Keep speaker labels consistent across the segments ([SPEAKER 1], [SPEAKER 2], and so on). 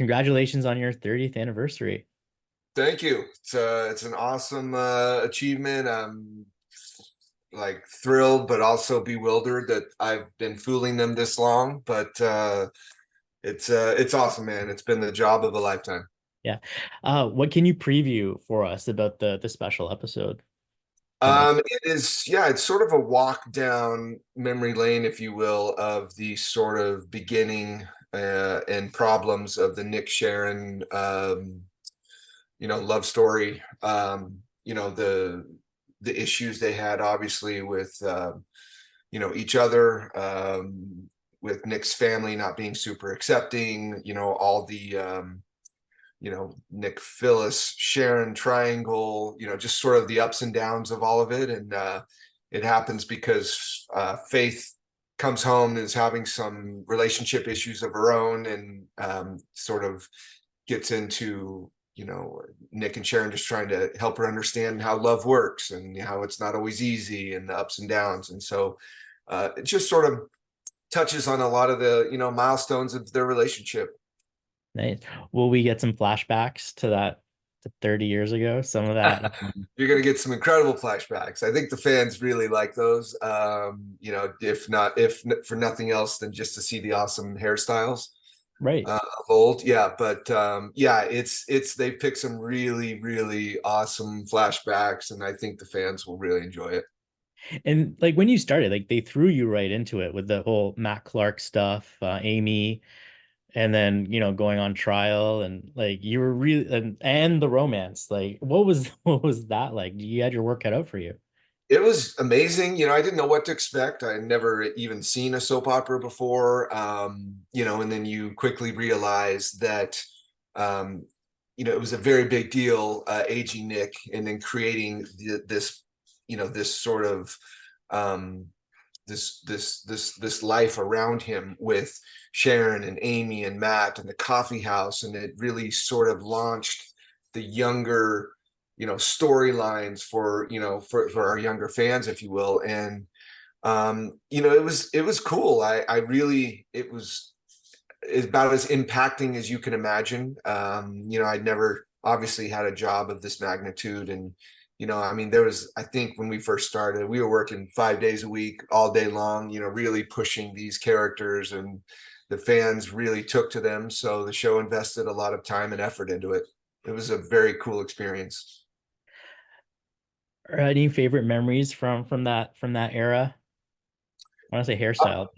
[SPEAKER 1] congratulations on your 30th anniversary.
[SPEAKER 2] Thank you. It's an awesome achievement. I'm like thrilled, but also bewildered that I've been fooling them this long. But it's awesome, man. It's been the job of a lifetime.
[SPEAKER 1] Yeah. What can you preview for us about the special episode coming?
[SPEAKER 2] It is, yeah, it's sort of a walk down memory lane, if you will, of the sort of beginning and problems of the Nick Sharon love story. The issues they had obviously with each other, with Nick's family not being super accepting, all the Nick, Phyllis, Sharon triangle, just sort of the ups and downs of all of it. And it happens because Faith comes home and is having some relationship issues of her own, and sort of gets into Nick and Sharon just trying to help her understand how love works and how it's not always easy and the ups and downs. And so it just sort of touches on a lot of the milestones of their relationship.
[SPEAKER 1] Nice. Will we get some flashbacks to that to 30 years ago? Some of that.
[SPEAKER 2] You're going to get some incredible flashbacks. I think the fans really like those. If for nothing else than just to see the awesome hairstyles
[SPEAKER 1] Right.
[SPEAKER 2] of old. Yeah, but it's they picked some really, really awesome flashbacks, and I think the fans will really enjoy it.
[SPEAKER 1] And like when you started, like they threw you right into it with the whole Matt Clark stuff, Amy, and then going on trial, and like you were really and the romance. Like what was what was that like? You had your work cut out for you.
[SPEAKER 2] It was amazing. I didn't know what to expect. I had never even seen a soap opera before. And then you quickly realize that, it was a very big deal, aging Nick and then creating this sort of, this life around him with Sharon and Amy and Matt and the coffee house. And it really sort of launched the younger storylines for our younger fans, if you will. And it was cool. I really, it was about as impacting as you can imagine. I'd never obviously had a job of this magnitude. And I think when we first started, we were working 5 days a week all day long, really pushing these characters, and the fans really took to them, so the show invested a lot of time and effort into it. It was a very cool experience.
[SPEAKER 1] Or any favorite memories from that era? I want to say hairstyle.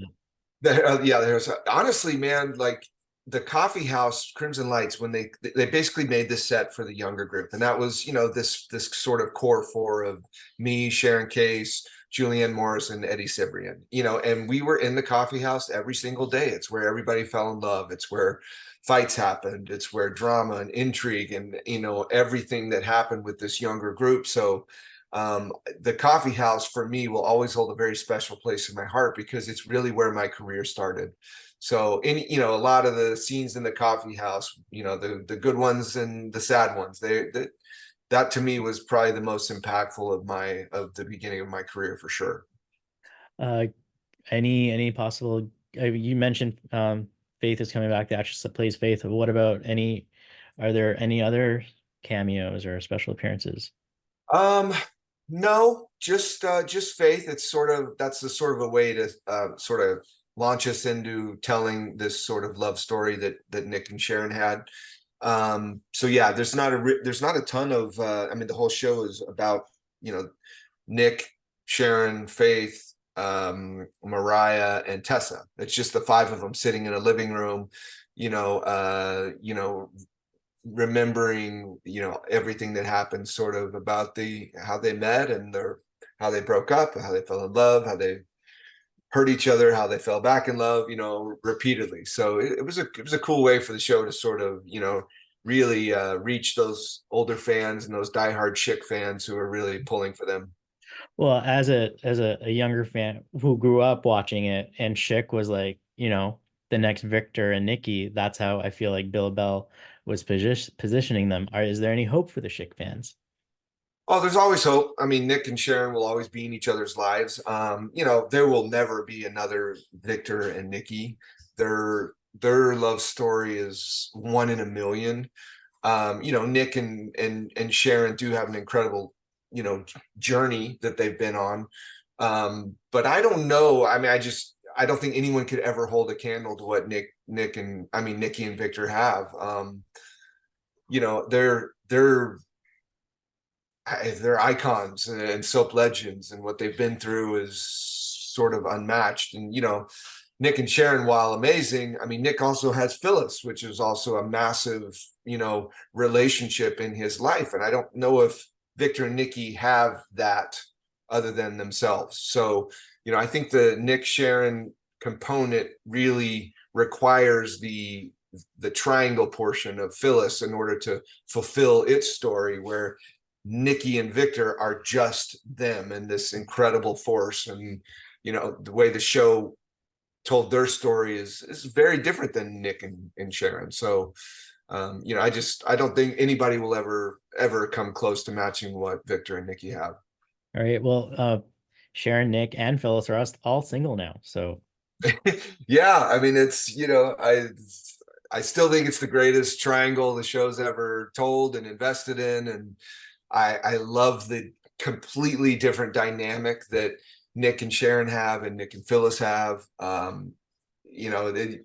[SPEAKER 2] There's honestly, man, like the coffee house Crimson Lights, when they basically made this set for the younger group, and that was this sort of core four of me, Sharon Case, Julianne Morris, and Eddie Cibrian, and we were in the coffee house every single day. It's where everybody fell in love. It's where fights happened. It's where drama and intrigue and everything that happened with this younger group. So the coffee house for me will always hold a very special place in my heart, because it's really where my career started. So a lot of the scenes in the coffee house, the good ones and the sad ones, that to me was probably the most impactful of the beginning of my career, for sure.
[SPEAKER 1] Uh, any possible? You mentioned Faith is coming back. The actress that plays Faith. What about any? Are there any other cameos or special appearances?
[SPEAKER 2] Um, no, just Faith. That's the sort of a way to sort of launch us into telling this sort of love story that Nick and Sharon had. So yeah, there's not a ton of the whole show is about Nick, Sharon, Faith, Mariah, and Tessa. It's just the five of them sitting in a living room, remembering everything that happened, sort of about how they met and how they broke up, how they fell in love, how they hurt each other, how they fell back in love, repeatedly. So it was a cool way for the show to sort of really reach those older fans and those diehard Chick fans who are really pulling for them.
[SPEAKER 1] Well, as a younger fan who grew up watching it, and Schick was like, the next Victor and Nikki, that's how I feel like Bill Bell was positioning them. Is there any hope for the Schick fans?
[SPEAKER 2] Oh, there's always hope. I mean, Nick and Sharon will always be in each other's lives. There will never be another Victor and Nikki. They're their love story is one in a million. You know, Nick and Sharon do have an incredible, you know, journey that they've been on. But I don't know. I mean, I don't think anyone could ever hold a candle to what Nikki and Victor have. You know, they're icons and soap legends, and what they've been through is sort of unmatched. And you know, Nick and Sharon, while amazing, I mean, Nick also has Phyllis, which is also a massive, you know, relationship in his life. And I don't know if Victor and Nikki have that other than themselves. So, you know, I think the Nick Sharon component really requires the triangle portion of Phyllis in order to fulfill its story, where Nikki and Victor are just them and this incredible force. And you know, the way the show told their story is very different than Nick and Sharon. So you know, I don't think anybody will ever come close to matching what Victor and Nikki have.
[SPEAKER 1] All right. Well, Sharon, Nick, and Phyllis are all single now. So
[SPEAKER 2] Yeah, I mean, it's, you know, I still think it's the greatest triangle the show's ever told and invested in. And I love the completely different dynamic that Nick and Sharon have and Nick and Phyllis have. You know, the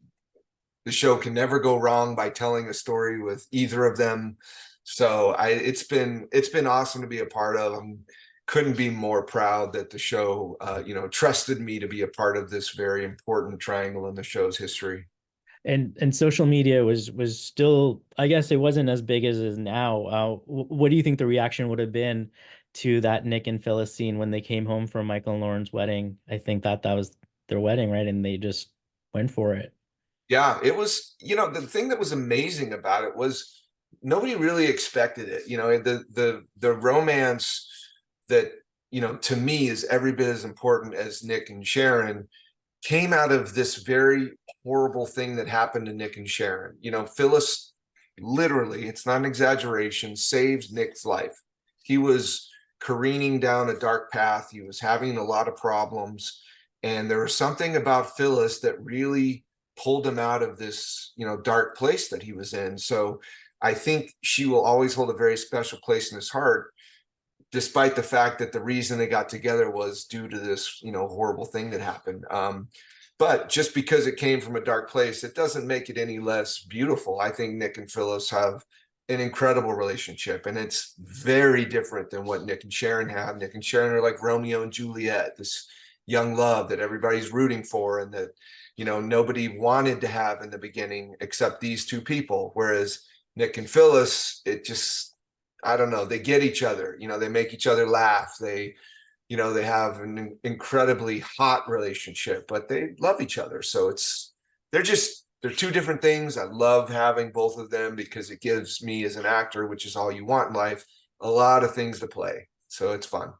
[SPEAKER 2] show can never go wrong by telling a story with either of them. So it's been awesome to be a part of. I couldn't be more proud that the show, you know, trusted me to be a part of this very important triangle in the show's history.
[SPEAKER 1] and social media was still, I guess it wasn't as big as it is now. What do you think the reaction would have been to that Nick and Phyllis scene when they came home from Michael and Lauren's wedding? I think that was their wedding, right? And they just went for it.
[SPEAKER 2] Yeah, it was, you know, the thing that was amazing about it was nobody really expected it. You know, the romance that, you know, to me is every bit as important as Nick and Sharon came out of this very horrible thing that happened to Nick and Sharon. You know, Phyllis literally, it's not an exaggeration, saved Nick's life. He was careening down a dark path. He was having a lot of problems. And there was something about Phyllis that really pulled him out of this, you know, dark place that he was in. So I think she will always hold a very special place in his heart, despite the fact that the reason they got together was due to this, you know, horrible thing that happened. But just because it came from a dark place, it doesn't make it any less beautiful. I think Nick and Phyllis have an incredible relationship, and it's very different than what Nick and Sharon have. Nick and Sharon are like Romeo and Juliet, this young love that everybody's rooting for and that, you know, nobody wanted to have in the beginning except these two people. Whereas Nick and Phyllis, it just, I don't know, they get each other, you know, they make each other laugh. They, you know, they have an incredibly hot relationship, but they love each other. So they're two different things. I love having both of them because it gives me as an actor, which is all you want in life, a lot of things to play. So it's fun.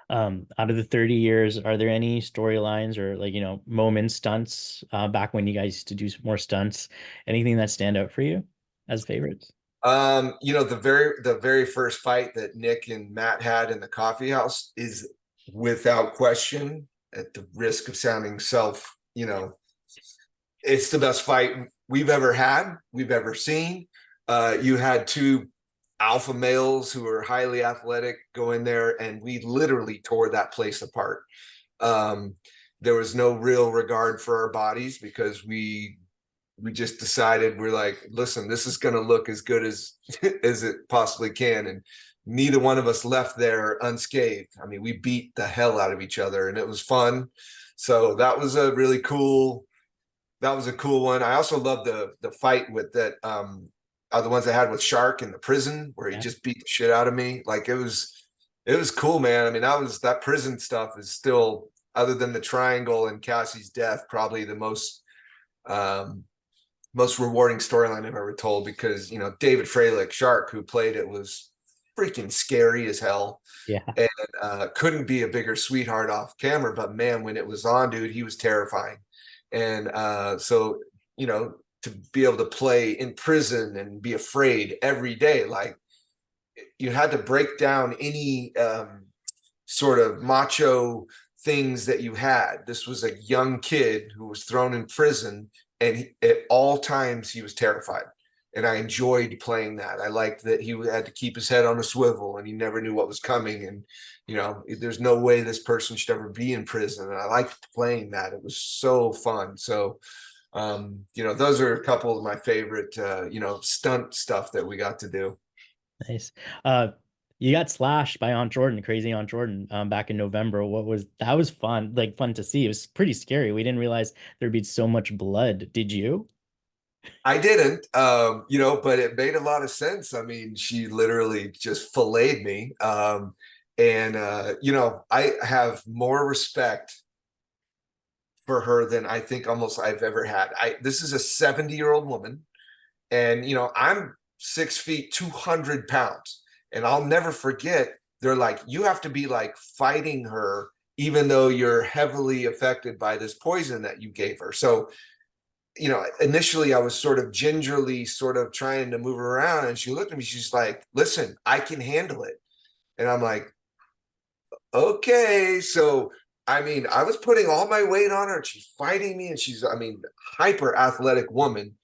[SPEAKER 1] Out of the 30 years, are there any storylines or, like, you know, moments, stunts, back when you guys used to do more stunts, anything that stand out for you as favorites?
[SPEAKER 2] You know, the very first fight that Nick and Matt had in the coffee house is without question, at the risk of sounding you know, it's the best fight we've ever had, we've ever seen. You had two alpha males who are highly athletic go in there, and we literally tore that place apart. There was no real regard for our bodies because we just decided, we're like, listen, this is going to look as good as as it possibly can. And neither one of us left there unscathed. I mean, we beat the hell out of each other, and it was fun. So that was a really cool, that was a cool one. I also love the fight with that, are the ones I had with Shark in the prison, where he
[SPEAKER 1] Yeah.
[SPEAKER 2] just beat the shit out of me. Like, it was cool, man. I mean, that prison stuff is still, other than the triangle and Cassie's death, probably the um most rewarding storyline I've ever told, because, you know, David Freilich, Shark, who played it, was freaking scary as hell,
[SPEAKER 1] Yeah.
[SPEAKER 2] and couldn't be a bigger sweetheart off camera. But man, when it was on, dude, he was terrifying. And so, you know, to be able to play in prison and be afraid every day, like, you had to break down any sort of macho things that you had. This was a young kid who was thrown in prison and at all times he was terrified. And I enjoyed playing that. I liked that he had to keep his head on a swivel and he never knew what was coming. And, you know, there's no way this person should ever be in prison. And I liked playing that. It was so fun. So, you know, those are a couple of my favorite, you know, stunt stuff that we got to do.
[SPEAKER 1] Nice. Uh, you got slashed by Aunt Jordan, crazy Aunt Jordan, back in November. What was that? Was fun, like fun to see. It was pretty scary. We didn't realize there'd be so much blood. Did you?
[SPEAKER 2] I didn't, you know, but it made a lot of sense. I mean, she literally just filleted me. And, you know, I have more respect for her than I think almost I've ever had. This is a 70-year-old woman, and you know, I'm 6 feet, 200 pounds, and I'll never forget. They're like, you have to be like fighting her, even though you're heavily affected by this poison that you gave her. So, you know, initially I was sort of gingerly sort of trying to move her around, and she looked at me. She's like, "Listen, I can handle it," and I'm like, okay. So I mean, I was putting all my weight on her and she's fighting me, and she's, I mean, hyper athletic woman.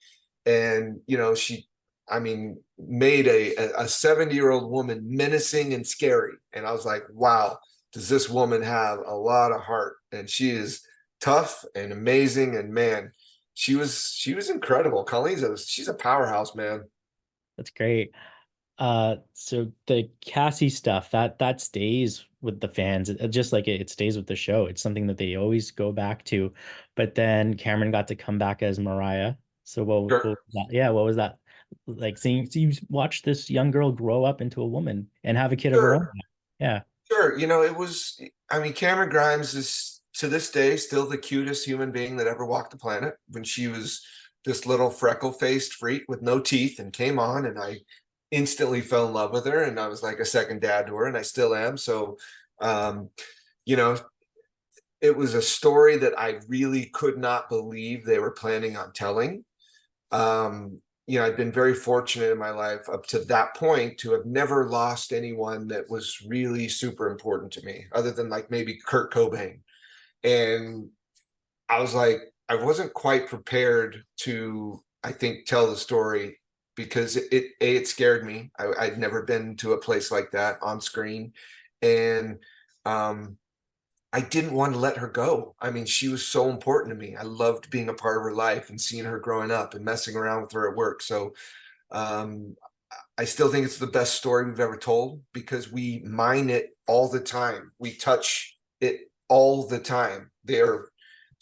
[SPEAKER 2] And you know, she, I mean, made a 70-year-old woman menacing and scary. And I was like, wow, does this woman have a lot of heart? And she is tough and amazing. And man, she was incredible. She's a powerhouse, man.
[SPEAKER 1] That's great. So the Cassie stuff that stays with the fans, just like it stays with the show. It's something that they always go back to. But then Camryn got to come back as Mariah. So what
[SPEAKER 2] Sure.
[SPEAKER 1] was that? Yeah, what was that like? Seeing, so you watch this young girl grow up into a woman and have a kid of her own.
[SPEAKER 2] Sure.
[SPEAKER 1] Yeah.
[SPEAKER 2] Sure. You know, it was, I mean, Camryn Grimes is to this day still the cutest human being that ever walked the planet. When she was this little freckle-faced freak with no teeth and came on, and I instantly fell in love with her, and I was like a second dad to her, and I still am. So, um, you know, it was a story that I really could not believe they were planning on telling. You know, I've been very fortunate in my life up to that point to have never lost anyone that was really super important to me, other than like maybe Kurt Cobain. And I was like, I wasn't quite prepared to, I think, tell the story because it scared me. I'd never been to a place like that on screen. And um, I didn't want to let her go. I mean, she was so important to me. I loved being a part of her life and seeing her growing up and messing around with her at work. So um, I still think it's the best story we've ever told because we mine it all the time. We touch it all the time. There are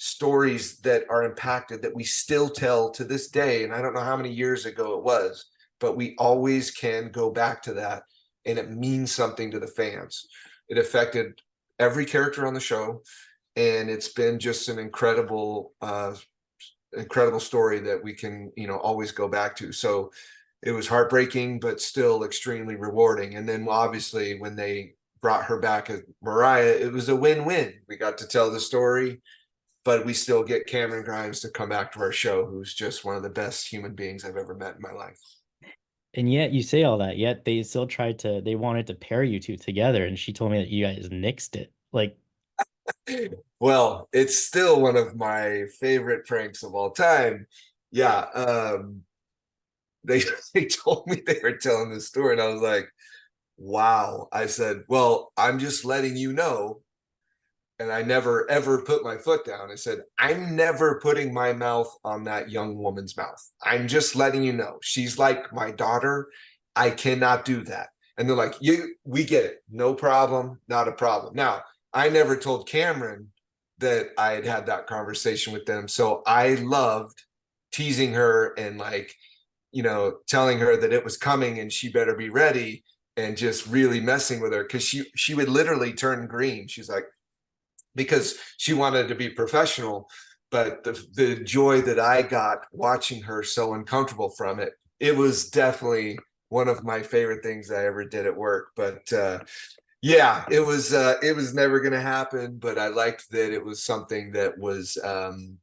[SPEAKER 2] stories that are impacted that we still tell to this day. And I don't know how many years ago it was, but we always can go back to that. And it means something to the fans. It affected every character on the show. And it's been just an incredible story that we can, you know, always go back to. So it was heartbreaking, but still extremely rewarding. And then obviously when they brought her back as Mariah, it was a win-win. We got to tell the story, but we still get Camryn Grimes to come back to our show, who's just one of the best human beings I've ever met in my life.
[SPEAKER 1] And yet you say all that, yet they still tried to, they wanted to pair you two together. And she told me that you guys nixed it. Like,
[SPEAKER 2] Well, it's still one of my favorite pranks of all time. Yeah, they they told me they were telling this story, and I was like, "Wow!" I said, "Well, I'm just letting you know." And I never ever put my foot down. I said, "I'm never putting my mouth on that young woman's mouth. I'm just letting you know. She's like my daughter. I cannot do that." And they're like, we get it. No problem. Not a problem. Now, I never told Camryn that I had had that conversation with them. So I loved teasing her and like, you know, telling her that it was coming and she better be ready, and just really messing with her because she would literally turn green. She's like, because she wanted to be professional, but the joy that I got watching her so uncomfortable from it, it was definitely one of my favorite things I ever did at work. But yeah, it was never going to happen, but I liked that it was something that was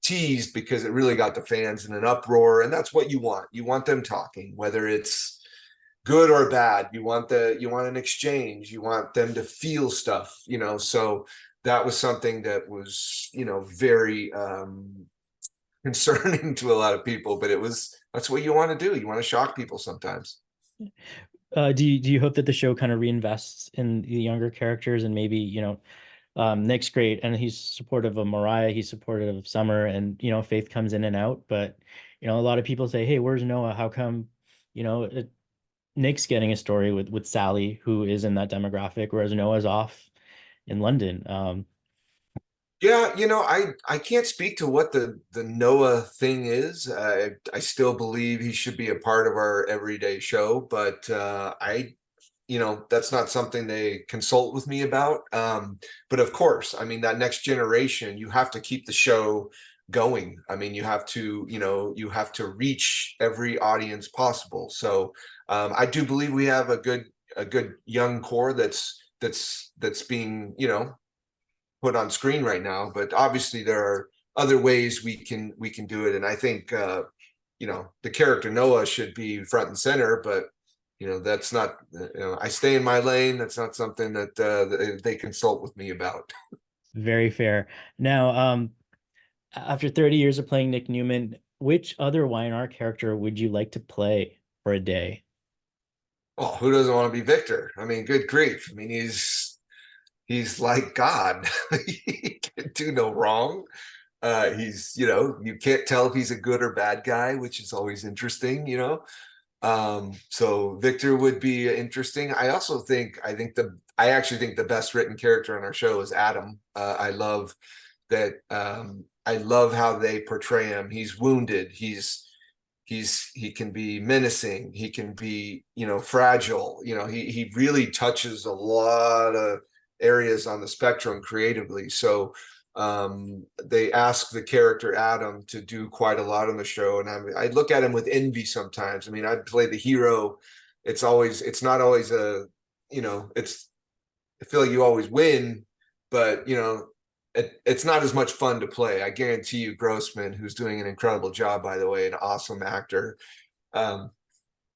[SPEAKER 2] teased because it really got the fans in an uproar, and that's what you want. You want them talking, whether it's good or bad. You want an exchange. You want them to feel stuff, you know. So that was something that was, you know, very concerning to a lot of people, but that's what you want to do. You want to shock people sometimes.
[SPEAKER 1] Do you hope that the show kind of reinvests in the younger characters, and maybe, Nick's great and he's supportive of Mariah, he's supportive of Summer, and Faith comes in and out, but a lot of people say, hey, where's Noah? How come, Nick's getting a story with Sally, who is in that demographic, whereas Noah's off in London.
[SPEAKER 2] Yeah, I can't speak to what the Noah thing is. I still believe he should be a part of our everyday show, but that's not something they consult with me about. But of course, I mean, that next generation, you have to keep the show going. I mean, you have to reach every audience possible. So I do believe we have a good young core that's being, put on screen right now, but obviously there are other ways we can do it. And I think the character Noah should be front and center, but that's not, I stay in my lane. That's not something that they consult with me about.
[SPEAKER 1] Very fair. Now, after 30 years of playing Nick Newman, which other Y&R character would you like to play for a day?
[SPEAKER 2] Oh, who doesn't want to be Victor? I mean, good grief. I mean, he's like God. He can do no wrong. You can't tell if he's a good or bad guy, which is always interesting. So Victor would be interesting. I actually think the best written character on our show is Adam. I love that. I love how they portray him. He's wounded. He can be menacing. He can be, fragile. He really touches a lot of areas on the spectrum creatively. So they ask the character Adam to do quite a lot on the show, and I look at him with envy sometimes. I mean, I play the hero. It's not always it's, I feel like you always win, but it's not as much fun to play. I guarantee you, Grossman, who's doing an incredible job, by the way, an awesome actor,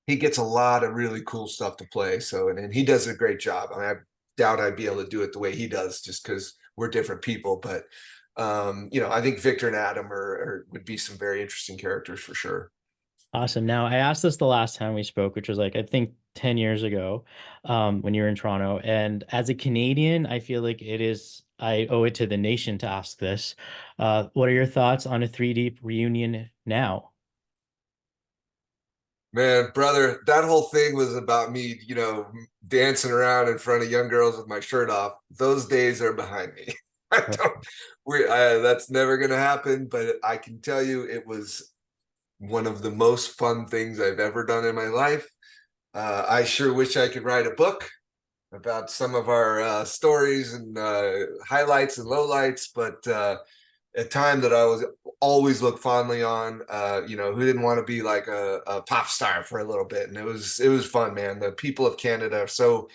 [SPEAKER 2] he gets a lot of really cool stuff to play. So, and he does a great job. I mean, I doubt I'd be able to do it the way he does, just because we're different people. But I think Victor and Adam would be some very interesting characters for sure.
[SPEAKER 1] Awesome. Now, I asked this the last time we spoke, which was like, I think 10 years ago, when you were in Toronto. And as a Canadian, I feel like I owe it to the nation to ask this. What are your thoughts on a 3D reunion now?
[SPEAKER 2] Man, brother, that whole thing was about me, dancing around in front of young girls with my shirt off. Those days are behind me. I don't, that's never going to happen, but I can tell you it was one of the most fun things I've ever done in my life. I sure wish I could write a book about some of our stories and highlights and lowlights, but a time that I was always look fondly on, who didn't want to be like a pop star for a little bit. And it was fun, man. The people of Canada are so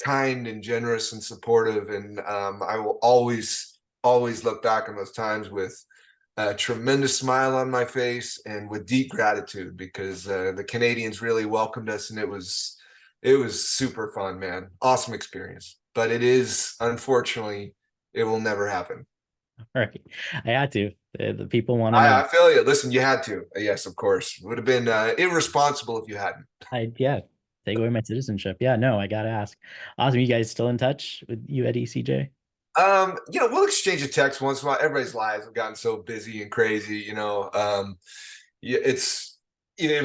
[SPEAKER 2] kind and generous and supportive. And I will always look back on those times with a tremendous smile on my face and with deep gratitude, because the Canadians really welcomed us, and it was super fun, man. Awesome experience. But unfortunately, it will never happen.
[SPEAKER 1] All right. I had to. The people want to
[SPEAKER 2] I
[SPEAKER 1] know.
[SPEAKER 2] feel you. Listen, you had to. Yes, of course. Would have been irresponsible if you hadn't.
[SPEAKER 1] Yeah, take away my citizenship. Yeah, no, I gotta ask. Awesome. You guys still in touch with you at ECJ?
[SPEAKER 2] We'll exchange a text once in a while. Everybody's lives have gotten so busy and crazy. Yeah, it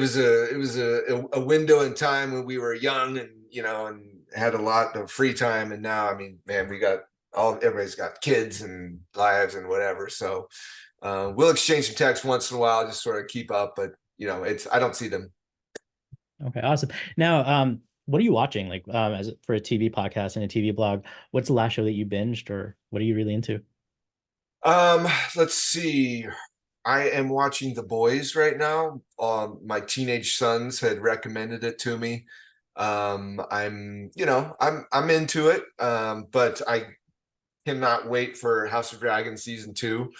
[SPEAKER 2] was a window in time when we were young and had a lot of free time. And now, I mean, man, everybody's got kids and lives and whatever. So we'll exchange some texts once in a while, just sort of keep up. But I don't see them.
[SPEAKER 1] Okay, awesome. Now, what are you watching? Like, as for a TV podcast and a TV blog, what's the last show that you binged, or what are you really into?
[SPEAKER 2] Let's see. I am watching The Boys right now. My teenage sons had recommended it to me. I'm into it. But I cannot wait for House of Dragons season 2.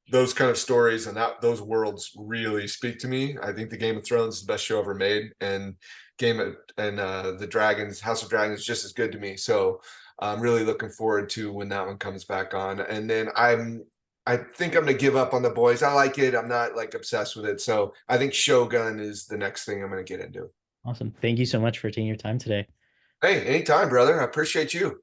[SPEAKER 2] Those kind of stories and those worlds really speak to me. I think the Game of Thrones is the best show ever made, and the Dragons, House of Dragons, is just as good to me. So I'm really looking forward to when that one comes back on. And then I'm I think I'm gonna give up on The Boys. I like it. I'm not like obsessed with it. So I think Shogun is the next thing I'm gonna get into.
[SPEAKER 1] Awesome. Thank you so much for taking your time today.
[SPEAKER 2] Hey, anytime, brother. I appreciate you.